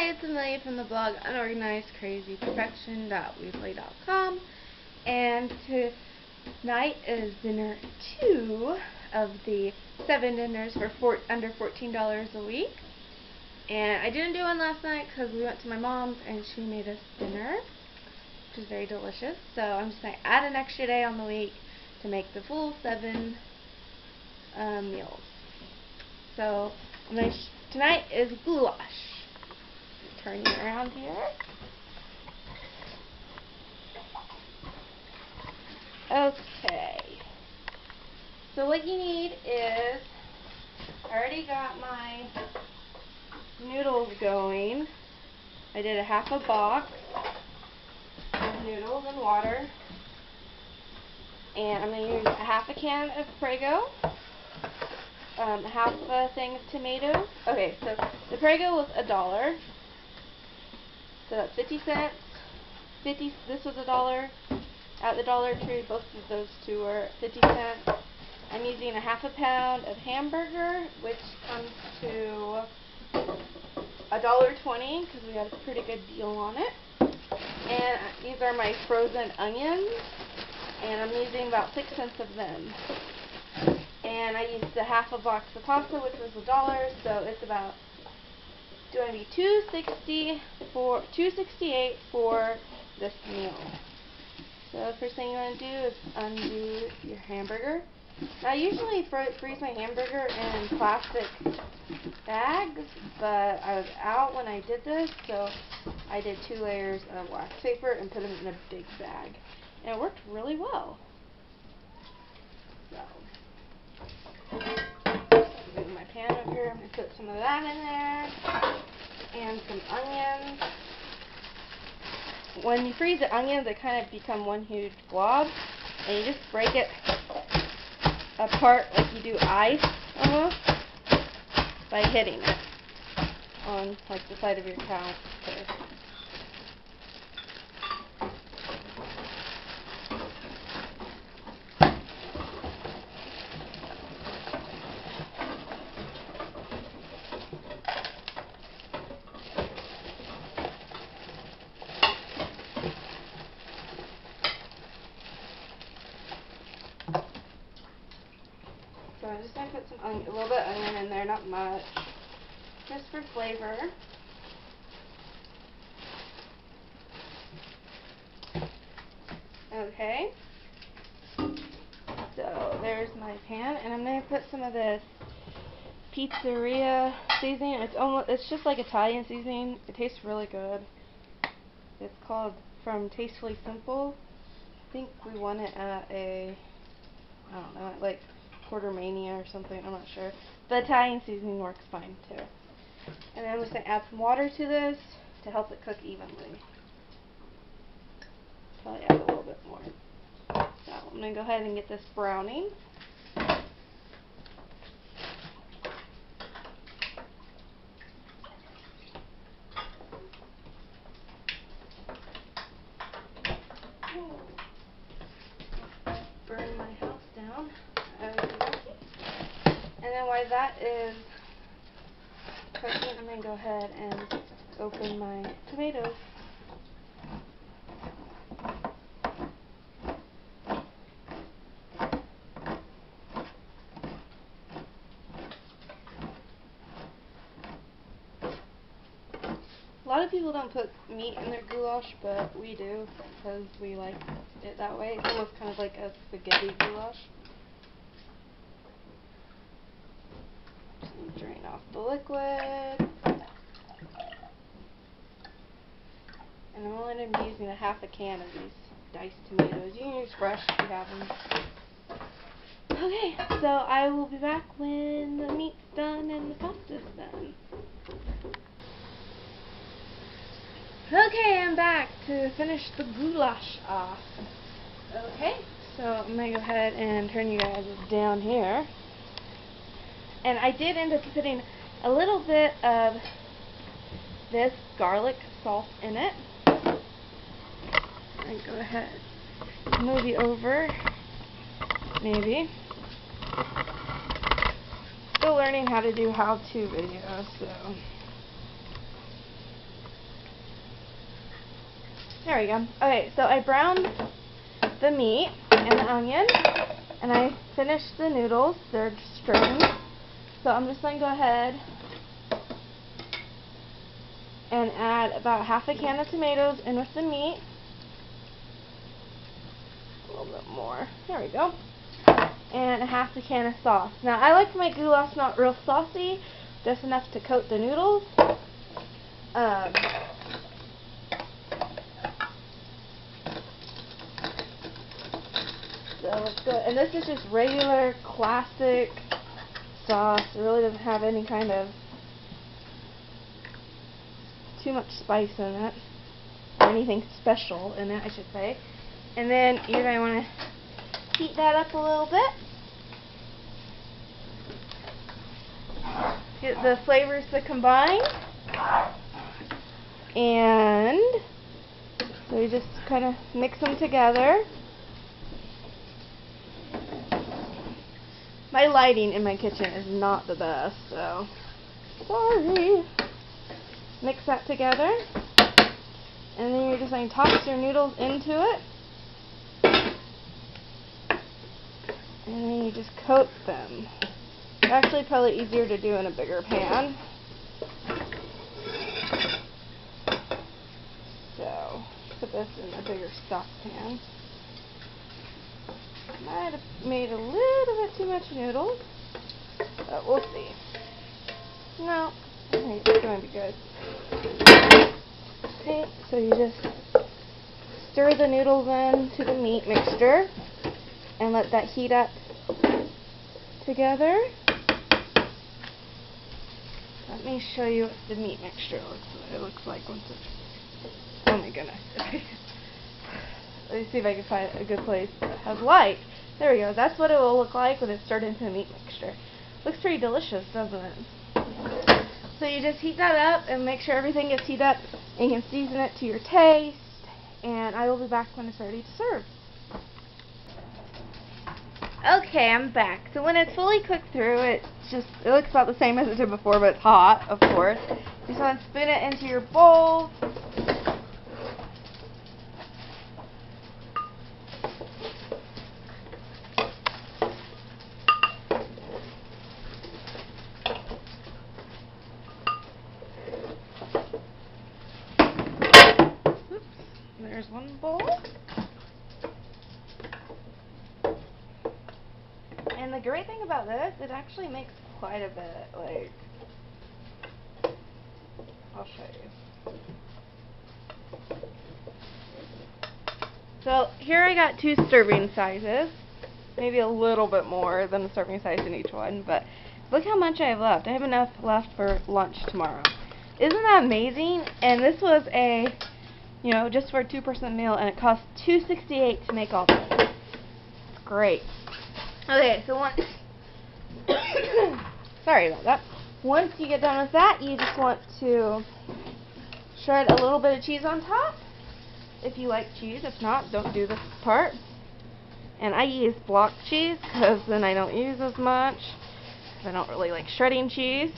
Hi, it's Amelia from the blog unorganizedcrazyperfection.weebly.com, and tonight is dinner 2 of the 7 dinners for under $14 a week. And I didn't do one last night because we went to my mom's and she made us dinner, which is very delicious. So I'm just going to add an extra day on the week to make the full 7 meals. So tonight is goulash. Turn you around here. Okay. So what you need is, I already got my noodles going. I did a half a box of noodles and water. And I'm going to use a half a can of Prego. Half a thing of tomatoes. Okay, so the Prego was $1. So that's 50 cents. This was $1 at the Dollar Tree. Both of those two were 50 cents. I'm using a half a pound of hamburger, which comes to $1.20 because we had a pretty good deal on it. And these are my frozen onions, and I'm using about 6 cents of them. And I used a half a box of pasta, which was $1, so it's about going to be $2.68 for this meal. So the first thing you want to do is undo your hamburger. Now, I usually freeze my hamburger in plastic bags, but I was out when I did this, so I did 2 layers of wax paper and put them in a big bag, and it worked really well. So, move my pan over here. I'm going to put some of that in there, and some onions. When you freeze the onions, they kind of become one huge blob, and you just break it apart like you do ice, almost, by hitting it on like the side of your counter. So I'm just going to put a little bit of onion in there, not much, just for flavor. Okay, so there's my pan, and I'm going to put some of this pizzeria seasoning. It's just like Italian seasoning. It tastes really good. It's called from Tastefully Simple. I think we won it at I don't know, like Quarter Mania or something, I'm not sure. The Italian seasoning works fine too. And then I'm just going to add some water to this to help it cook evenly. Probably add a little bit more. So I'm going to go ahead and get this browning. Burn my house down. And then while that is cooking, I'm going to go ahead and open my tomatoes. A lot of people don't put meat in their goulash, but we do because we like it that way. It's almost kind of like a spaghetti goulash. Just drain off the liquid. And I'm only going to be using a half a can of these diced tomatoes. You can use fresh if you have them. Okay, so I will be back when the meat's done and the pasta's done. Okay, I'm back to finish the goulash off. Okay, so I'm going to go ahead and turn you guys down here. And I did end up putting a little bit of this garlic salt in it. I go ahead, move you over, maybe. Still learning how to do how-to videos, so There we go. Okay, so I browned the meat and the onion, and I finished the noodles. They're stirring. So I'm just going to go ahead and add about half a can of tomatoes in with the meat. A little bit more. There we go. And a half a can of sauce. Now I like my goulash not real saucy, just enough to coat the noodles. So let's go. And this is just regular classic sauce. It really doesn't have any kind of too much spice in it, or anything special in it, I should say. And then you're going to want to heat that up a little bit. Get the flavors to combine. And so you just kind of mix them together. My lighting in my kitchen is not the best, so sorry. Mix that together. And then you're just going to toss your noodles into it. And then you just coat them. It's actually probably easier to do in a bigger pan. So, put this in a bigger stock pan. Might have made a little bit too much noodles, but we'll see. No, I think it's going to be good. Okay, so you just stir the noodles in to the meat mixture and let that heat up together. Let me show you what the meat mixture looks like once it's... Oh my goodness. Let me see if I can find a good place that has light. There we go. That's what it will look like when it's stirred into a meat mixture. Looks pretty delicious, doesn't it? So you just heat that up and make sure everything gets heated up, and you can season it to your taste. And I will be back when it's ready to serve. Okay, I'm back. So when it's fully cooked through, it looks about the same as it did before, but it's hot, of course. You just want to spoon it into your bowl. Oops, there's one bowl. And the great thing about this, it actually makes quite a bit. Like, I'll show you. So here I got 2 serving sizes, maybe a little bit more than a serving size in each one, but look how much I have left. I have enough left for lunch tomorrow. Isn't that amazing? And this was a, just for a 2-person meal, and it cost $2.68 to make all this. It's great. Okay, so once sorry about that. Once you get done with that, you just want to shred a little bit of cheese on top, if you like cheese. If not, don't do this part. And I use block cheese because then I don't use as much. I don't really like shredding cheese.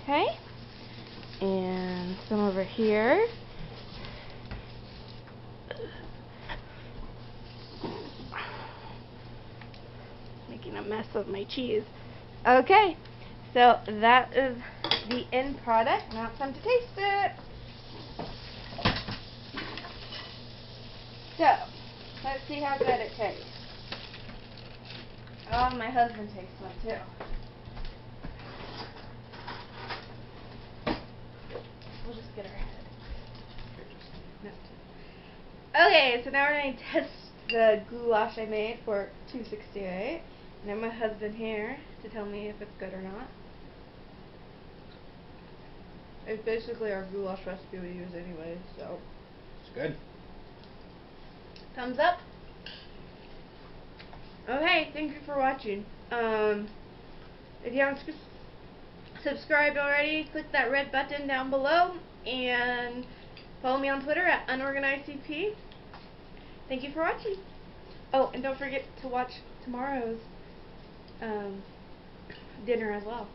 Okay, and some over here. Making a mess of my cheese. Okay, so that is the end product. Now it's time to taste it. So, let's see how good it tastes. Oh, my husband tastes one too. We'll just get our head. Okay, so now we're going to test the goulash I made for $2.68. And I have my husband here to tell me if it's good or not. It's basically our goulash recipe we use anyway, so. It's good. Thumbs up. Okay, thank you for watching. If you haven't subscribed already, click that red button down below and follow me on Twitter at unorganizedcp. Thank you for watching. Oh, and don't forget to watch tomorrow's dinner as well.